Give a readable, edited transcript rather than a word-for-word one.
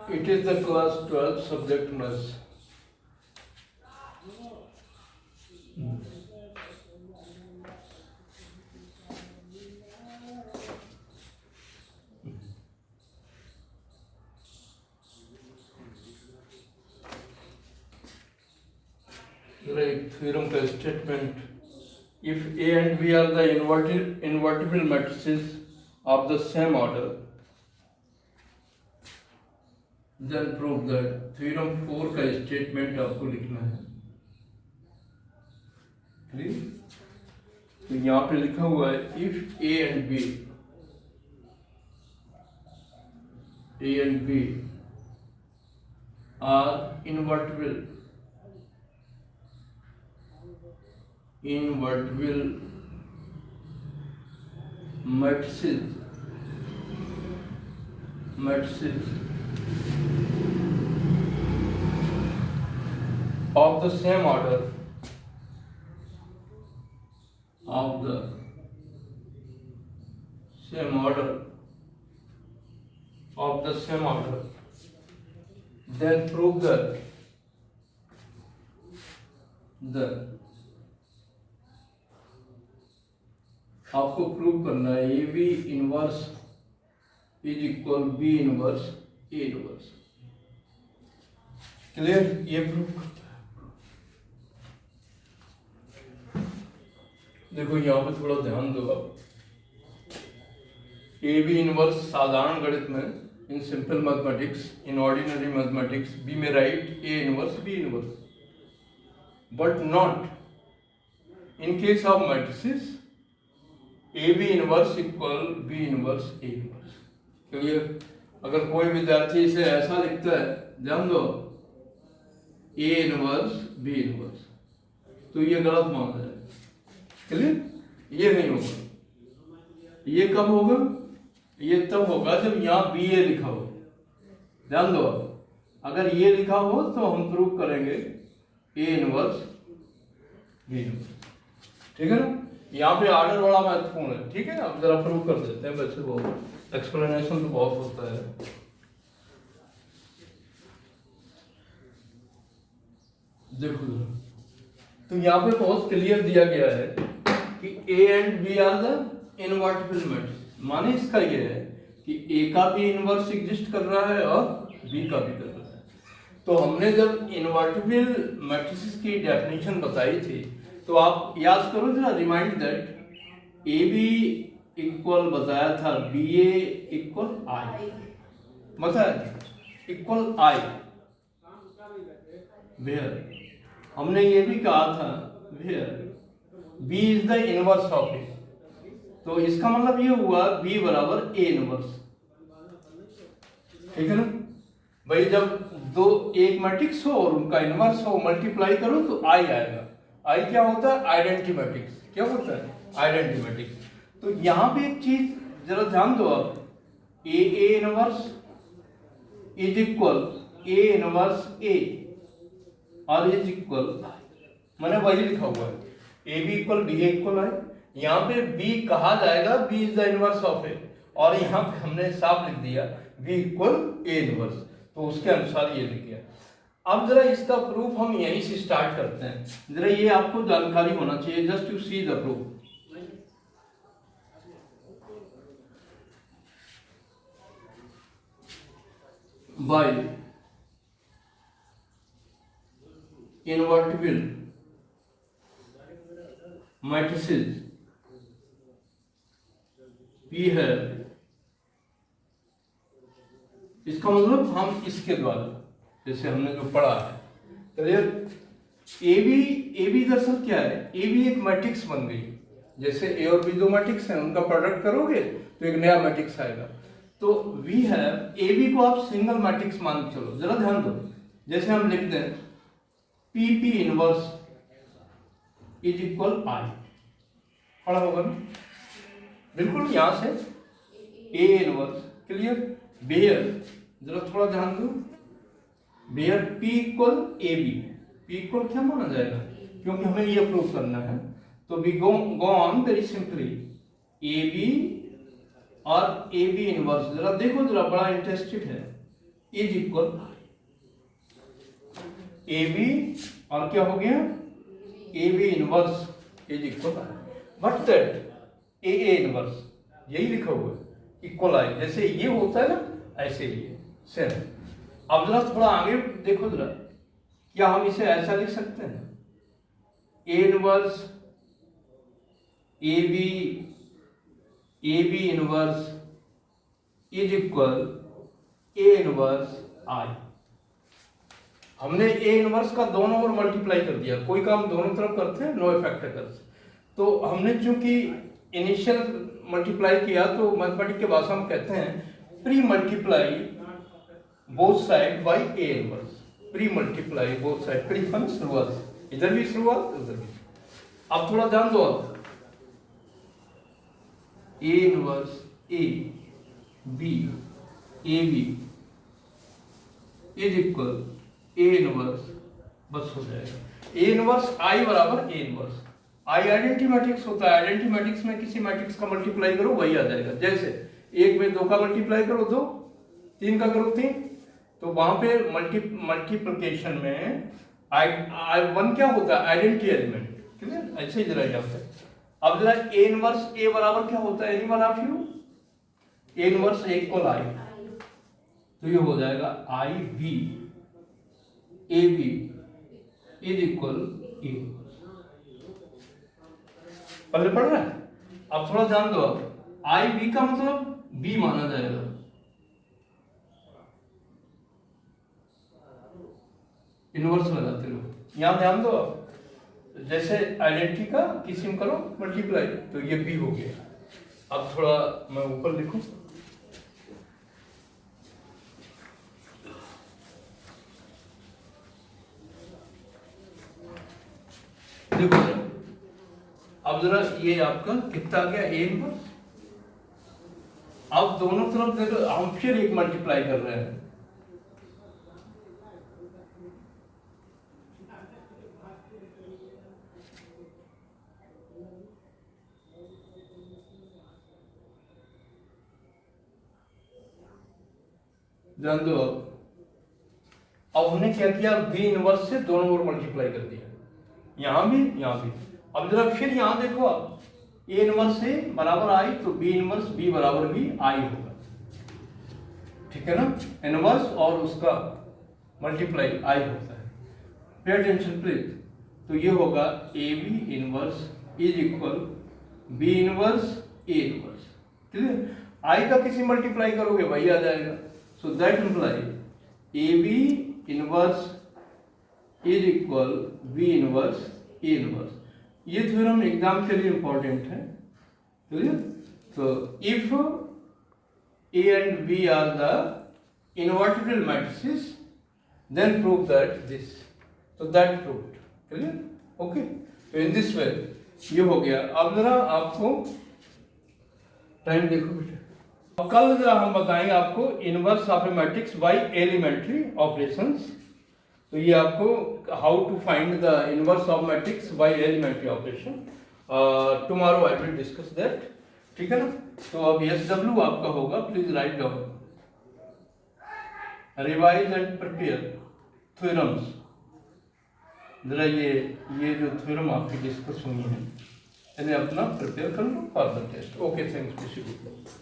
It is the class 12 subject maths. Right, theorem का statement. If A and B are the invertible matrices of the same order, then prove that. Theorem 4 का statement आपको लिखना है. Clear? तो यहाँ पे लिखा हुआ है if A and B are invertible matrices of the same order, then prove that आपको प्रूव करना है A B inverse is equal B inverse A inverse. Clear? ये प्रूव करता है. देखो यहाँ पे थोड़ा ध्यान दो आप. ए बी इनवर्स साधारण गणित में, in simple mathematics, in ordinary mathematics, we may write A inverse B inverse, but not in case of matrices A B inverse equal B inverse A inverse. Clear? अगर कोई विद्यार्थी इसे ऐसा लिखता है, ध्यान दो, ए इनवर्स बी इनवर्स, तो ये गलत माना जाएगा. क्लियर? ये नहीं होगा. ये कब होगा? ये तब होगा जब यहाँ बी ए लिखा हो. ध्यान दो, अगर ये लिखा हो तो हम प्रूव करेंगे ए इनवर्स बी इनवर्स. ठीक है ना? यहाँ पे ऑर्डर बड़ा महत्वपूर्ण है. ठीक है ना? अब जरा प्रूव कर देते हैं. वैसे वो एक्सप्लेनेशन तो बहुत होता है. देखो जरा, तो यहाँ पे बहुत क्लियर दिया गया है कि A and B are the invertible matrix. माने इसका ये है कि ए का भी इनवर्स एग्जिस्ट कर रहा है और बी का भी कर रहा है. तो हमने जब इनवर्टिबल मैट्रिसेस की डेफिनेशन बताई थी, तो आप याद करो जरा, remind that A B equal बताया था बी ए इक्वल आई, बताया इक्वल आई. वेयर हमने ये भी कहा था where B is the inverse of A. तो इसका मतलब ये हुआ बी बराबर ए इनवर्स. ठीक है ना भाई? जब दो एक मैट्रिक्स हो और उनका इनवर्स हो, मल्टीप्लाई करो तो आई आएगा. आई क्या होता है? Identity matrix. क्या होता है? Identity matrix. तो यहां पे एक चीज जरा ध्यान दो आप, A inverse is equal A inverse A और इज इक्वल, मैंने वही लिखा हुआ है, A B equal B A equal है. यहाँ पे बी कहा जाएगा B is the inverse of A, और यहाँ पे हमने साफ लिख दिया बी इक्वल ए इनवर्स. तो उसके अनुसार ये लिख गया. अब जरा इसका प्रूफ हम यहीं से स्टार्ट करते हैं. जरा ये आपको जानकारी होना चाहिए, just to see the proof. By invertible matrices we है, इसका मतलब हम इसके द्वारा, जैसे हमने जो पढ़ा है, क्लियर? ए बी दरअसल क्या है? ए बी एक मैट्रिक्स बन गई. जैसे ए और बी दो मैट्रिक्स हैं, उनका प्रोडक्ट करोगे तो एक नया मैट्रिक्स आएगा. तो वी हैव ए बी को आप सिंगल मैट्रिक्स मान के चलो. जरा ध्यान दो, जैसे हम लिखते हैं P P inverse is equal I, पढ़ा होगा ना? बिल्कुल यहां से ए इनवर्स. क्लियर? बेयर जरा थोड़ा ध्यान दो, where P equal A B. P equal क्या माना जाएगा? क्योंकि हमें ये प्रूव करना है. तो we go on very simply, A B और ए बी इनवर्स. जरा देखो, जरा बड़ा इंटरेस्टेड है. इज इक्वल ए बी, और क्या हो गया A B inverse is equal but that A inverse, यही लिखा हुआ है इक्वल आई, जैसे ये होता है ना ऐसे ही है सेम। अब जरा थोड़ा आगे देखो जरा, क्या हम इसे ऐसा लिख सकते हैं A inverse A B inverse is equal A inverse I. हमने ए इनवर्स का दोनों ओर मल्टीप्लाई कर दिया, कोई काम दोनों तरफ करते हैं नो इफेक्ट अकर्स। तो हमने चूंकि इनिशियल मल्टीप्लाई किया तो मैथमेटिक्स के भाषा में कहते हैं pre multiply both side by A inverse, pre multiply both side, pre फन शुरुआत, इधर भी शुरुआत उधर भी। अब थोड़ा ध्यान दो, आप A inverse A B is equal A inverse, बस हो जाएगा ए इनवर्स आई बराबर A inverse. I identity matrix होता है, आइडेंटिटी मैट्रिक्स में किसी मैट्रिक्स का मल्टीप्लाई करो वही आ जाएगा। जैसे एक में दो का मल्टीप्लाई करो दो, तीन का करो तीन, तो वहां पे मल्टीप्लिकेशन में वन क्या होता है आइडेंटिटी एलिमेंट, ठीक है। ऐसे ही जरा यहाँ पे अब जरा ए इनवर्स ए बराबर क्या होता है, any one of you, A inverse A equal I, तो ये हो जाएगा I B A B is equal A. पहले पढ़ रहा है, अब थोड़ा ध्यान दो, अब आई बी का मतलब बी माना जाएगा, इनवर्स लगाते हो। यहां ध्यान दो, जैसे आइडेंटिटी का किसी में करो मल्टीप्लाई तो ये बी हो गया। अब थोड़ा मैं ऊपर लिखूं, देखो अब जरा ये आपका कितना आ गया ए इनवर्स। अब दोनों तरफ देखो, हम फिर एक मल्टीप्लाई कर रहे हैं, ध्यान दो। अब हमने क्या किया, बी इनवर्स से दोनों ओर मल्टीप्लाई कर दिया, यहां भी यहां भी। अब जरा फिर यहां देखो, अब ए इनवर्स से बराबर आई तो बी इनवर्स बी बराबर भी आई होगा, ठीक है ना। इनवर्स और उसका मल्टीप्लाई आई होता है, पे अटेंशन प्लीज। तो ये होगा A B inverse is equal B inverse A inverse, clear. I का किसी मल्टीप्लाई करोगे वही आ जाएगा, so that imply A B inverse is equal B inverse A inverse. ये थ्योरम एग्जाम के लिए इंपॉर्टेंट है, क्लियर। तो if A and B are the invertible matrices then prove that this, तो दैट प्रूव्ड, क्लियर, ओके। तो in this way ये हो गया। अब जरा आपको टाइम देखो बेटा, अब कल जरा हम बताएंगे आपको inverse of A matrix by elementary operations. तो ये आपको how to find the inverse of matrix by elementary operation, tomorrow I will discuss that, ठीक है ना। तो अब SW आपका होगा, please write down, revise and prepare theorems. जरा ये जो थ्योरम आपकी डिस्कस हुई है इन्हें अपना प्रिपेयर कर लो for the test. Okay, thanks.